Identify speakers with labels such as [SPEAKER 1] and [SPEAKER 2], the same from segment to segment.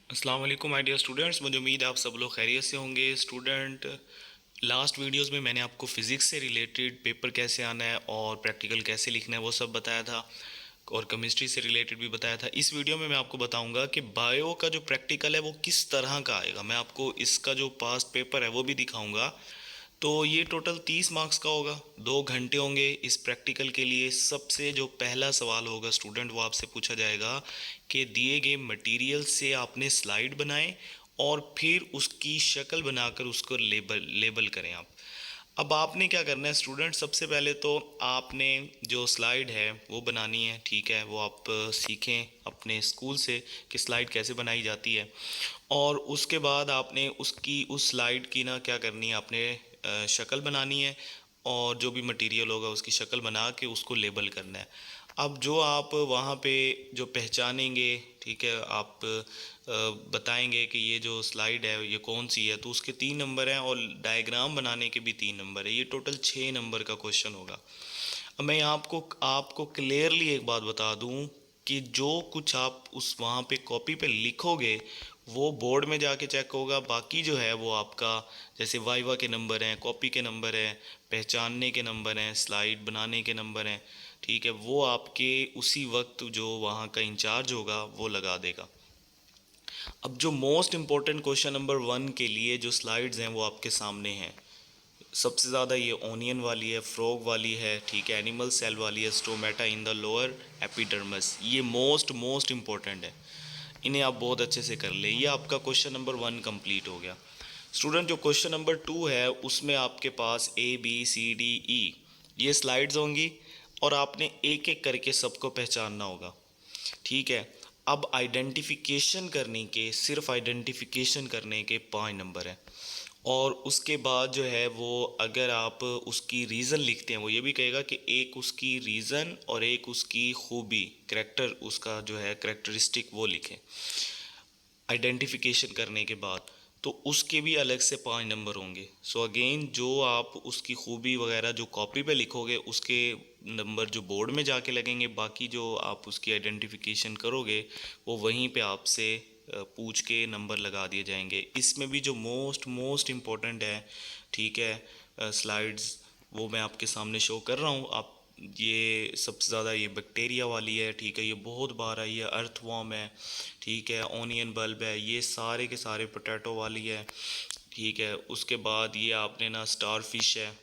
[SPEAKER 1] अस्सलाम वालेकुम my dear students. मुझे उम्मीद है आप सब लोग खैरियत से होंगे। स्टूडेंट, लास्ट वीडियोस में मैंने आपको फ़िज़िक्स से रिलेटेड पेपर कैसे आना है और प्रैक्टिकल कैसे लिखना है वो सब बताया था, और केमिस्ट्री से रिलेटेड भी बताया था। इस वीडियो में मैं आपको बताऊंगा कि बायो का जो प्रैक्टिकल है वो किस तरह का आएगा। मैं आपको इसका जो पास्ट पेपर है वो भी दिखाऊंगा। तो ये टोटल 30 मार्क्स का होगा। 2 घंटे होंगे इस प्रैक्टिकल के लिए। सबसे जो पहला सवाल होगा स्टूडेंट, वो आपसे पूछा जाएगा कि दिए गए मटेरियल से आपने स्लाइड बनाए और फिर उसकी शक्ल बनाकर उसको लेबल लेबल करें आप। अब आपने क्या करना है स्टूडेंट, सबसे पहले तो आपने जो स्लाइड है वो बनानी है। ठीक है, वो आप सीखें अपने स्कूल से कि स्लाइड कैसे बनाई जाती है। और उसके बाद आपने उसकी उस स्लाइड की ना क्या करनी है, आपने शक्ल बनानी है और जो भी मटेरियल होगा उसकी शक्ल बना के उसको लेबल करना है। अब जो आप वहाँ पे जो पहचानेंगे, ठीक है, आप बताएंगे कि ये जो स्लाइड है ये कौन सी है, तो उसके 3 नंबर हैं और डायग्राम बनाने के भी 3 नंबर है। ये टोटल 6 नंबर का क्वेश्चन होगा। अब मैं आपको आपको क्लियरली एक बात बता दूं कि जो कुछ आप उस वहाँ पे कॉपी पे लिखोगे वो बोर्ड में जाके चेक होगा। बाकी जो है वो आपका, जैसे वाइवा के नंबर हैं, कॉपी के नंबर हैं, पहचानने के नंबर हैं, स्लाइड बनाने के नंबर हैं, ठीक है, वो आपके उसी वक्त जो वहाँ का इंचार्ज होगा वो लगा देगा। अब जो मोस्ट इम्पोर्टेंट क्वेश्चन नंबर 1 के लिए जो स्लाइड्स हैं वो आपके सामने हैं। सबसे ज़्यादा ये ओनियन वाली है, फ्रॉग वाली है, ठीक है, एनिमल सेल वाली है, stomata in the lower epidermis. ये मोस्ट मोस्ट इम्पोर्टेंट है, इन्हें आप बहुत अच्छे से कर ले। ये आपका क्वेश्चन नंबर 1 कंप्लीट हो गया। स्टूडेंट, जो क्वेश्चन नंबर 2 है उसमें आपके पास ABCDE ये स्लाइड्स होंगी और आपने एक एक करके सबको पहचानना होगा। ठीक है, अब आइडेंटिफिकेशन करने के, सिर्फ आइडेंटिफिकेशन करने के 5 नंबर हैं। और उसके बाद जो है वो अगर आप उसकी रीज़न लिखते हैं, वो ये भी कहेगा कि एक उसकी रीज़न और एक उसकी खूबी, करेक्टर, उसका जो है करेक्टरिस्टिक वो लिखें आइडेंटिफिकेशन करने के बाद। तो उसके भी अलग से 5 नंबर होंगे। सो अगेन जो आप उसकी खूबी वगैरह जो कॉपी पे लिखोगे उसके नंबर जो बोर्ड में जाके लगेंगे। बाकी जो आप उसकी आइडेंटिफिकेशन करोगे वो वहीं पे आपसे पूछ के नंबर लगा दिए जाएंगे। इसमें भी जो मोस्ट मोस्ट इम्पोर्टेंट है, ठीक है, स्लाइड्स वो मैं आपके सामने शो कर रहा हूँ। आप ये सबसे ज़्यादा ये बैक्टीरिया वाली है, ठीक है, ये बहुत बार आई है, अर्थवॉर्म है, ठीक है, ऑनियन बल्ब है, ये सारे के सारे पोटैटो वाली है, ठीक है। उसके बाद ये आपने ना स्टार फिश है।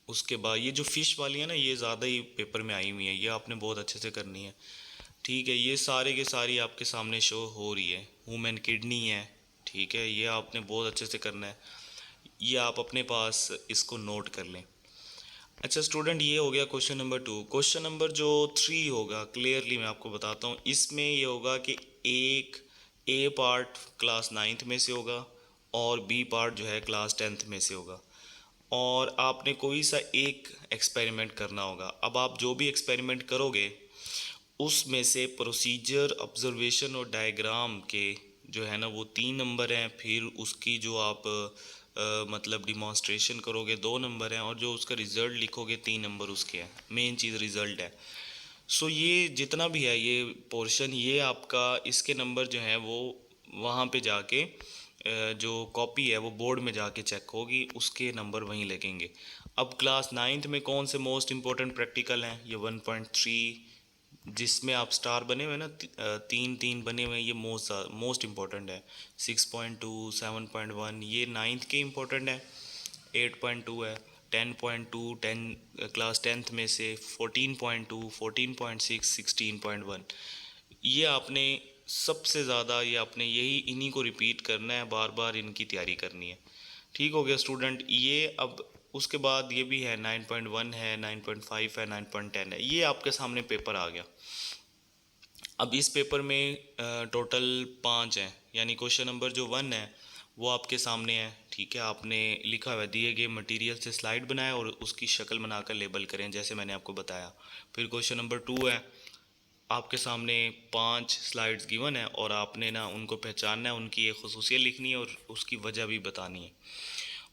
[SPEAKER 1] उसके बाद ये जो फ़िश वाली है ना, ये ज़्यादा ही पेपर में आई हुई है, ये आपने बहुत अच्छे से करनी है। ठीक है, ये सारे के सारी आपके सामने शो हो रही है। ह्यूमन किडनी है, ठीक है, ये आपने बहुत अच्छे से करना है। ये आप अपने पास इसको नोट कर लें। अच्छा स्टूडेंट, ये हो गया क्वेश्चन नंबर 2। क्वेश्चन नंबर जो 3 होगा, क्लियरली मैं आपको बताता हूँ, इसमें ये होगा कि एक ए पार्ट क्लास 9th में से होगा और बी पार्ट जो है क्लास 10th में से होगा। और आपने कोई सा एक एक्सपेरिमेंट करना होगा। अब आप जो भी एक्सपेरिमेंट करोगे उसमें से प्रोसीजर, ऑब्जर्वेशन और डायग्राम के जो है ना वो 3 नंबर हैं। फिर उसकी जो आप मतलब डिमॉन्स्ट्रेशन करोगे 2 नंबर हैं, और जो उसका रिज़ल्ट लिखोगे 3 नंबर उसके हैं। मेन चीज़ रिज़ल्ट है। सो ये जितना भी है ये पोर्शन, ये आपका इसके नंबर जो हैं वो वहाँ पे जाके जो कॉपी है वो बोर्ड में जाके चेक होगी, उसके नंबर वहीं लगेंगे। अब क्लास 9th में कौन से मोस्ट इम्पोर्टेंट प्रैक्टिकल हैं, ये 1.3 जिसमें आप स्टार बने हुए हैं ना, 3 3 बने हुए हैं, ये मोस्ट इम्पोर्टेंट है। 6.2, 7.1 ये 9th के इम्पोर्टेंट है। 8.2 है, 10.2 क्लास 10th में से, 14.2, 14.6, 16.1। ये आपने सबसे ज़्यादा, ये आपने यही इन्हीं को रिपीट करना है, बार बार इनकी तैयारी करनी है। ठीक हो गया स्टूडेंट। ये अब उसके बाद ये भी है, 9.1 है, 9.5 है, 9.10 है, ये आपके सामने पेपर आ गया। अब इस पेपर में टोटल 5 हैं, यानी क्वेश्चन नंबर जो 1 है वो आपके सामने है। ठीक है, आपने लिखा हुआ है दिए गए मटेरियल से स्लाइड बनाए और उसकी शक्ल बनाकर लेबल करें, जैसे मैंने आपको बताया। फिर क्वेश्चन नंबर 2 है, आपके सामने 5 स्लाइड्स गिवन है और आपने ना उनको पहचानना है, उनकी एक खसूसियत लिखनी है और उसकी वजह भी बतानी है।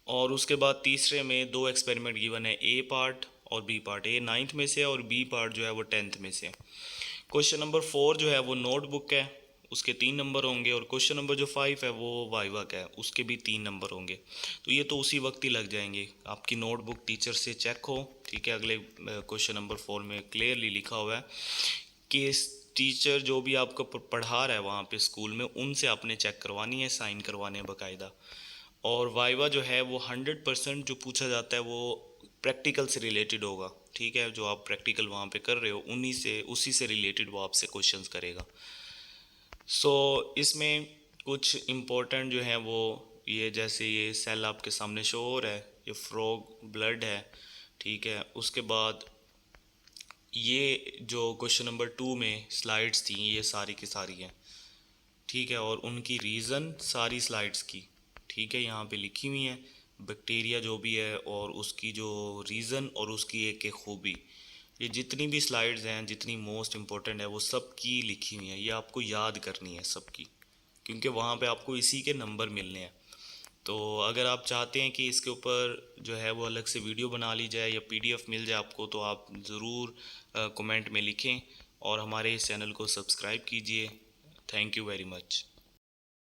[SPEAKER 1] और उसके बाद तीसरे में 2 एक्सपेरिमेंट गिवन है, ए पार्ट और बी पार्ट। ए 9th में से और बी पार्ट जो है वो 10th में से। क्वेश्चन नंबर 4 जो है वो नोटबुक है, उसके 3 नंबर होंगे, और क्वेश्चन नंबर जो 5 है वो वाइवा का है, उसके भी 3 नंबर होंगे। तो ये तो उसी वक्त ही लग जाएंगे। आपकी नोटबुक टीचर से चेक हो, ठीक है, अगले क्वेश्चन नंबर 4 में क्लियरली लिखा हुआ है कि टीचर जो भी आपको पढ़ा रहा है वहाँ पे स्कूल में, उनसे आपने चेक करवानी है, साइन करवाने हैं बाकायदा। और वाइवा जो है वो 100% जो पूछा जाता है वो प्रैक्टिकल से रिलेटेड होगा, ठीक है, जो आप प्रैक्टिकल वहाँ पे कर रहे हो उन्हीं से, उसी से रिलेटेड वो आपसे क्वेश्चंस करेगा। सो इसमें कुछ इम्पोर्टेंट जो है वो ये, जैसे ये सेल आपके सामने शो हो रहा है, ये फ्रॉग ब्लड है, ठीक है। उसके बाद ये जो क्वेश्चन नंबर 2 में स्लाइड्स थी ये सारी की सारी हैं, ठीक है, और उनकी रीज़न सारी स्लाइड्स की, ठीक है, यहाँ पे लिखी हुई है बैक्टीरिया जो भी है और उसकी जो रीज़न और उसकी एक एक खूबी। ये जितनी भी स्लाइड्स हैं, जितनी मोस्ट इम्पोर्टेंट है, वो सब की लिखी हुई हैं, ये आपको याद करनी है सबकी, क्योंकि वहाँ पे आपको इसी के नंबर मिलने हैं। तो अगर आप चाहते हैं कि इसके ऊपर जो है वो अलग से वीडियो बना ली जाए या पीडीएफ मिल जाए आपको, तो आप ज़रूर कमेंट में लिखें और हमारे इस चैनल को सब्सक्राइब कीजिए। Thank you very much.